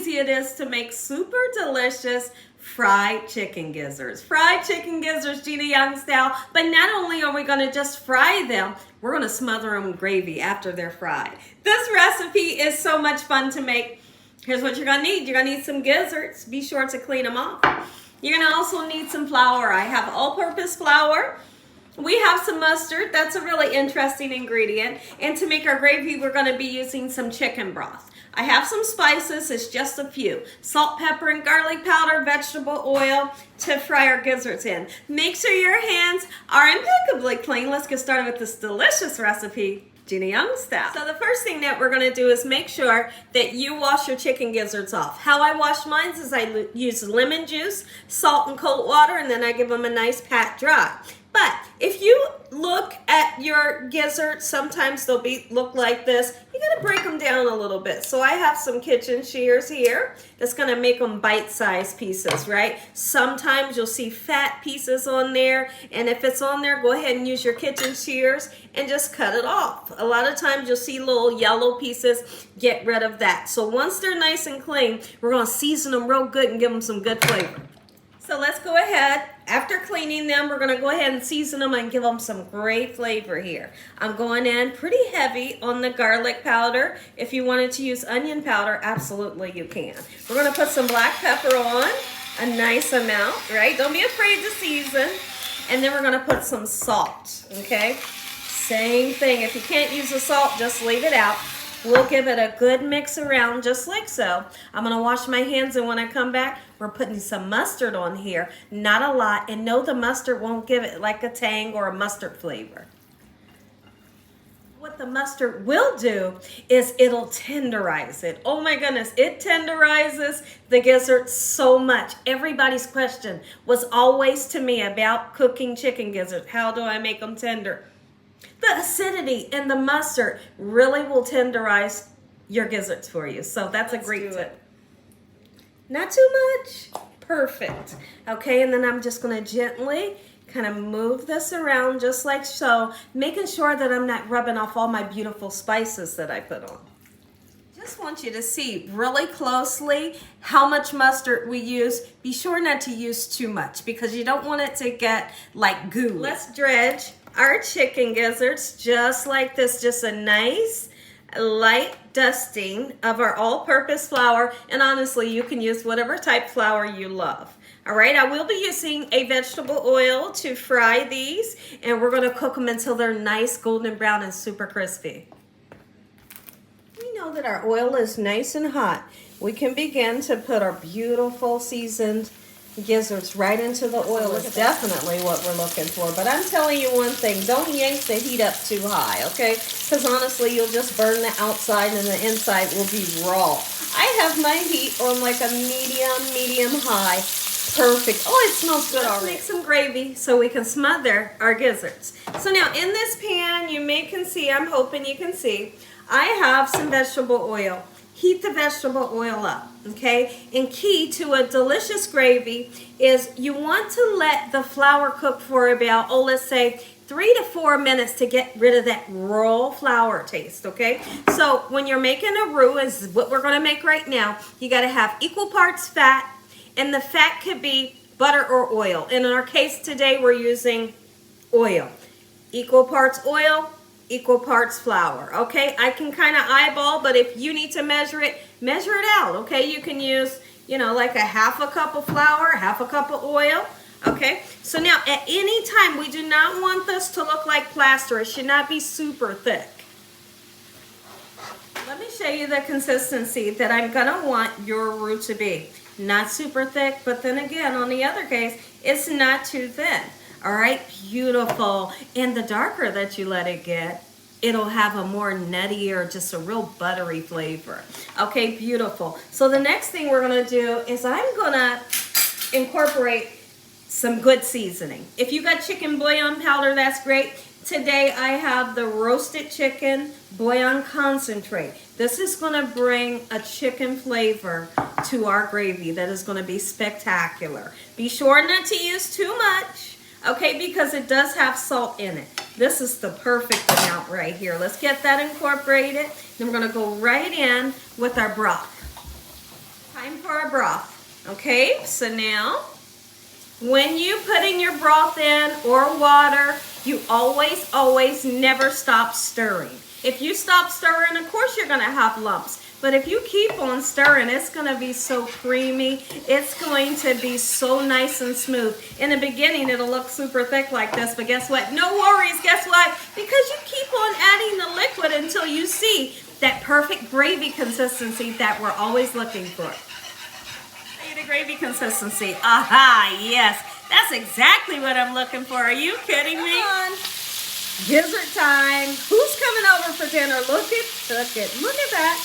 easy it is to make super delicious fried chicken gizzards. Fried chicken gizzards, Gina Young style. But not only are we going to just fry them, we're going to smother them with gravy after they're fried. This recipe is so much fun to make. Here's what you're going to need. You're going to need some gizzards. Be sure to clean them off. You're going to also need some flour. I have all-purpose flour. We have some mustard. That's a really interesting ingredient. And to make our gravy, we're going to be using some chicken broth. I have some spices. It's just a few. Salt, pepper, and garlic powder, vegetable oil to fry our gizzards in. Make sure your hands are impeccably clean. Let's get started with this delicious recipe, Gina Young style. So the first thing that we're going to do is make sure that you wash your chicken gizzards off. How I wash mine is I use lemon juice, salt, and cold water, and then I give them a nice pat dry. But if you look at your gizzards, sometimes they'll look like this. You got to break them down a little bit. So I have some kitchen shears here that's going to make them bite-sized pieces, right? Sometimes you'll see fat pieces on there, and if it's on there, go ahead and use your kitchen shears and just cut it off. A lot of times you'll see little yellow pieces. Get rid of that. So once they're nice and clean, we're going to season them real good and give them some good flavor. So let's go ahead. After cleaning them, we're going to go ahead and season them and give them some great flavor here. I'm going in pretty heavy on the garlic powder. If you wanted to use onion powder, absolutely you can. We're going to put some black pepper on, a nice amount, right? Don't be afraid to season. And then we're going to put some salt, okay? Same thing. If you can't use the salt, just leave it out. We'll give it a good mix around just like so. I'm going to wash my hands, and when I come back, we're putting some mustard on here. Not a lot, and no, the mustard won't give it like a tang or a mustard flavor. What the mustard will do is it'll tenderize it. Oh my goodness, it tenderizes the gizzards so much. Everybody's question was always to me about cooking chicken gizzards. How do I make them tender? The acidity in the mustard really will tenderize your gizzards for you. So that's a great tip. Not too much. Perfect. Okay, and then I'm just going to gently kind of move this around just like so, making sure that I'm not rubbing off all my beautiful spices that I put on. Just want you to see really closely how much mustard we use. Be sure not to use too much because you don't want it to get like goo. Let's dredge our chicken gizzards just like this, just a nice light dusting of our all-purpose flour, and honestly you can use whatever type flour you love. All right, I will be using a vegetable oil to fry these, and we're going to cook them until they're nice golden brown and super crispy. We know that our oil is nice and hot. We can begin to put our beautiful seasoned gizzards right into the oil. Is definitely what we're looking for. But I'm telling you one thing, don't yank the heat up too high, okay? Because honestly, you'll just burn the outside and the inside will be raw. I have my heat on like a medium high. Perfect. Oh, it smells good already. Let's make some gravy so we can smother our gizzards. So now in this pan, you can see, I'm hoping you can see, I have some vegetable oil. Heat the vegetable oil up, okay? And key to a delicious gravy is you want to let the flour cook for about, let's say 3 to 4 minutes to get rid of that raw flour taste, okay? So when you're making a roux, is what we're gonna make right now, you gotta have equal parts fat, and the fat could be butter or oil. And in our case today, we're using oil. Equal parts oil, equal parts flour, okay? I can kind of eyeball, but if you need to measure it out, okay? You can use, like a half a cup of flour, half a cup of oil, okay? So now, at any time, we do not want this to look like plaster. It should not be super thick. Let me show you the consistency that I'm gonna want your roux to be. Not super thick, but then again, on the other case, it's not too thin. All right, beautiful. And the darker that you let it get, it'll have a more nutty or just a real buttery flavor. Okay, beautiful. So the next thing we're gonna do is I'm gonna incorporate some good seasoning. If you got chicken bouillon powder, that's great. Today I have the roasted chicken bouillon concentrate. This is gonna bring a chicken flavor to our gravy that is gonna be spectacular. Be sure not to use too much, okay, because it does have salt in it. This is the perfect amount right here. Let's get that incorporated. Then we're gonna go right in with our broth. for our broth. Okay, so now when you putting your broth in or water, you always never stop stirring. If you stop stirring, of course you're gonna have lumps. But if you keep on stirring, it's gonna be so creamy. It's going to be so nice and smooth. In the beginning, it'll look super thick like this, but guess what? No worries, guess what? Because you keep on adding the liquid until you see that perfect gravy consistency that we're always looking for. The gravy consistency. Aha, yes. That's exactly what I'm looking for. Are you kidding me? Come on. Gizzard time. Who's coming over for dinner? Look at that.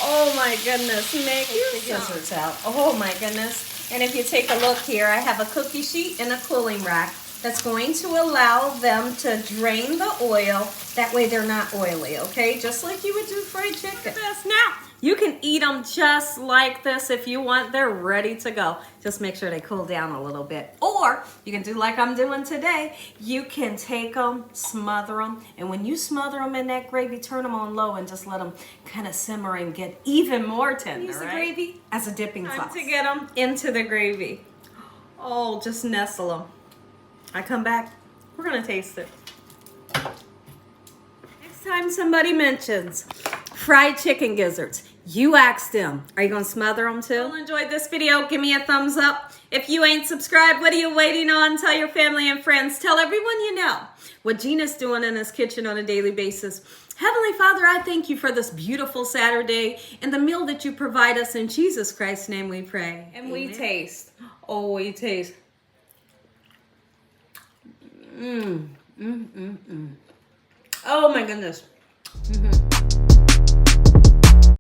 Oh my goodness. Make the gizzards out. Oh my goodness. And if you take a look here, I have a cookie sheet and a cooling rack that's going to allow them to drain the oil. That way they're not oily, okay? Just like you would do fried chicken. Now, you can eat them just like this if you want. They're ready to go. Just make sure they cool down a little bit. Or you can do like I'm doing today. You can take them, smother them, and when you smother them in that gravy, turn them on low and just let them kind of simmer and get even more tender. Use the gravy as a dipping sauce. Time to get them into the gravy. Oh, just nestle them. I come back, we're gonna taste it. Next time somebody mentions fried chicken gizzards, you ask them, are you gonna smother them too? If you enjoyed this video, give me a thumbs up. If you ain't subscribed, what are you waiting on? Tell your family and friends. Tell everyone you know what Gina's doing in this kitchen on a daily basis. Heavenly Father, I thank you for this beautiful Saturday and the meal that you provide us. In Jesus Christ's name we pray. And we taste. Oh, we taste. Oh my goodness.